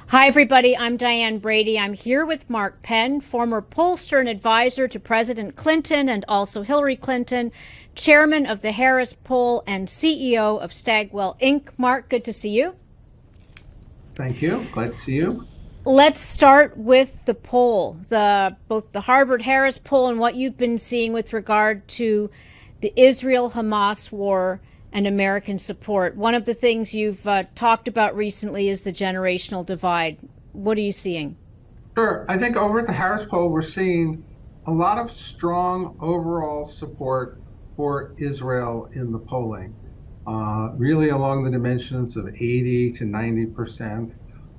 Hi, everybody. I'm Diane Brady. I'm here with Mark Penn, former pollster and advisor to President Clinton and also Hillary Clinton, chairman of the Harris Poll and CEO of Stagwell Inc. Mark, good to see you. Thank you. Glad to see you. Let's start with the poll, both the Harvard-Harris poll and what you've been seeing with regard to the Israel-Hamas war and American support. One of the things you've talked about recently is the generational divide. What are you seeing? Sure. I think over at the Harris poll, we're seeing a lot of strong overall support for Israel in the polling, really along the dimensions of 80 to 90%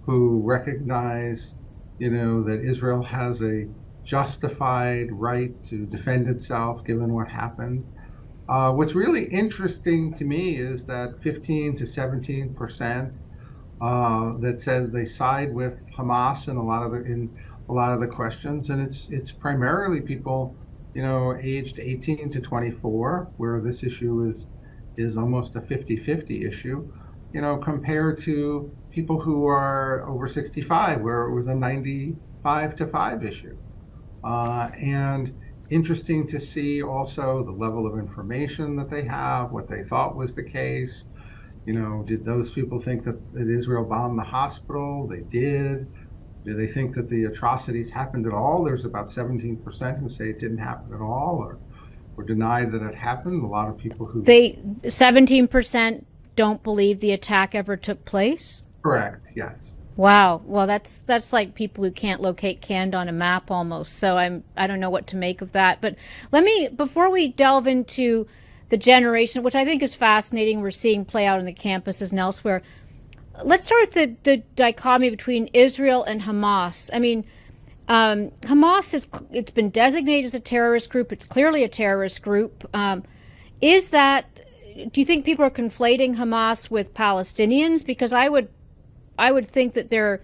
who recognize, that Israel has a justified right to defend itself given what happened. What's really interesting to me is that 15 to 17% that said they side with Hamas in a lot of the questions, and it's primarily people, aged 18 to 24, where this issue is almost a 50-50 issue, compared to people who are over 65, where it was a 95 to 5 issue, and interesting to see also the level of information that they have, what they thought was the case. Did those people think that Israel bombed the hospital? They did. Do they think that the atrocities happened at all? There's about 17% who say it didn't happen at all, or deny that it happened. A lot of people who 17% don't believe the attack ever took place? Correct, yes. Wow. Well, that's like people who can't locate Canada on a map almost. So I don't know what to make of that. But before we delve into the generation, which I think is fascinating, we're seeing play out on the campuses and elsewhere. Let's start with the dichotomy between Israel and Hamas. I mean, Hamas it's been designated as a terrorist group. It's clearly a terrorist group. Do you think people are conflating Hamas with Palestinians? Because I would think that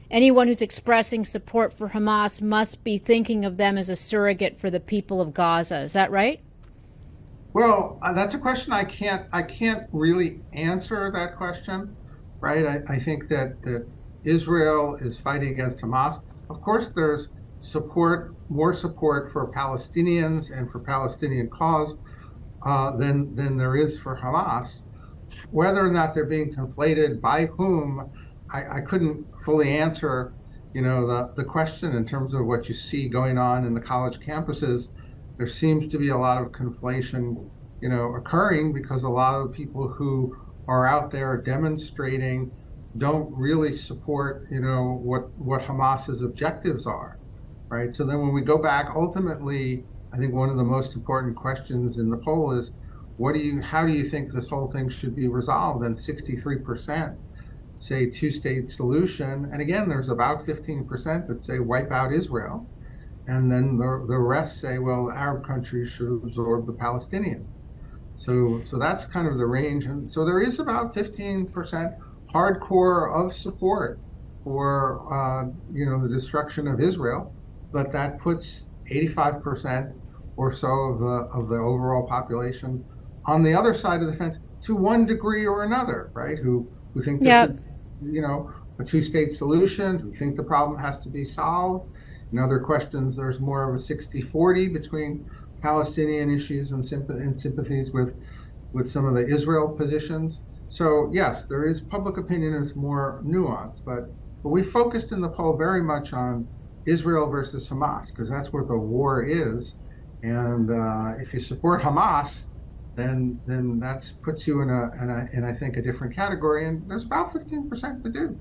anyone who's expressing support for Hamas must be thinking of them as a surrogate for the people of Gaza. Is that right? Well, that's a question I can't really answer that question, right? I think that Israel is fighting against Hamas. Of course, there's more support for Palestinians and for Palestinian cause than there is for Hamas. Whether or not they're being conflated by whom, I couldn't fully answer, the question in terms of what you see going on in the college campuses. There seems to be a lot of conflation, occurring because a lot of people who are out there demonstrating don't really support, what Hamas's objectives are, right? So then when we go back, ultimately, I think one of the most important questions in the poll is, how do you think this whole thing should be resolved? And 63% say two-state solution. And again, there's about 15% that say wipe out Israel. And then the rest say, well, Arab countries should absorb the Palestinians. So that's kind of the range. And so there is about 15% hardcore of support for, the destruction of Israel. But that puts 85% or so of the overall population on the other side of the fence to one degree or another, right? Who think that, a two-state solution, who think the problem has to be solved. In other questions, there's more of a 60-40 between Palestinian issues and sympathies with some of the Israel positions. So yes, there is public opinion is more nuanced, but we focused in the poll very much on Israel versus Hamas because that's what the war is. And if you support Hamas, then that puts you in I think a different category, and there's about 15% that do.